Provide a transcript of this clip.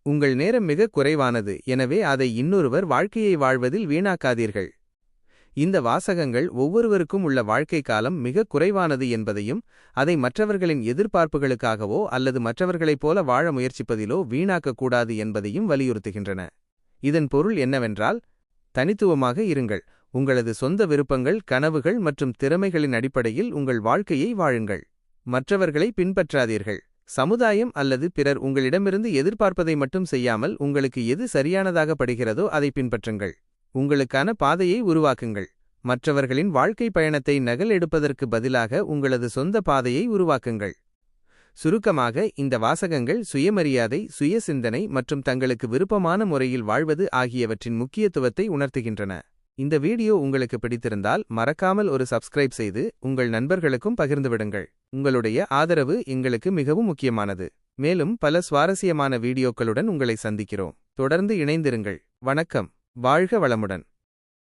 உங்கள் நேரம் மிக குறைவானது, எனவே அதை இன்னொருவர் வாழ்க்கையை வாழ்வதில் வீணாக்காதீர்கள். இந்த வாசகங்கள் ஒவ்வொருவருக்கும் உள்ள வாழ்க்கை காலம் மிக குறைவானது என்பதையும், அதை மற்றவர்களின் எதிர்பார்ப்புகளுக்காகவோ அல்லது மற்றவர்களைப் போல வாழ முயற்சிப்பதிலோ வீணாக்கக்கூடாது என்பதையும் வலியுறுத்துகின்றன. இதன் பொருள் என்னவென்றால், தனித்துவமாக இருங்கள், உங்களது சொந்த விருப்பங்கள், கனவுகள் மற்றும் திறமைகளின் அடிப்படையில் உங்கள் வாழ்க்கையை வாழுங்கள். மற்றவர்களை பின்பற்றாதீர்கள். சமுதாயம் அல்லது பிறர் உங்களிடமிருந்து எதிர்பார்ப்பதை மட்டும் செய்யாமல் உங்களுக்கு எது சரியானதாக படுகிறதோ அதை பின்பற்றுங்கள். உங்களுக்கான பாதையை உருவாக்குங்கள். மற்றவர்களின் வாழ்க்கை பயணத்தை நகல் எடுப்பதற்கு பதிலாக உங்களது சொந்த பாதையை உருவாக்குங்கள். சுருக்கமாக, இந்த வாசகங்கள் சுயமரியாதை, சுய சிந்தனை மற்றும் தங்களுக்கு விருப்பமான முறையில் வாழ்வது ஆகியவற்றின் முக்கியத்துவத்தை உணர்த்துகின்றன. இந்த வீடியோ உங்களுக்கு பிடித்திருந்தால் மறக்காமல் ஒரு சப்ஸ்கிரைப் செய்து உங்கள் நண்பர்களுக்கும் பகிர்ந்துவிடுங்கள். உங்களுடைய ஆதரவு எங்களுக்கு மிகவும் முக்கியமானது. மேலும் பல சுவாரஸ்யமான வீடியோக்களுடன் உங்களை சந்திக்கிறோம். தொடர்ந்து இணைந்திருங்கள். வணக்கம். வாழ்க வளமுடன்.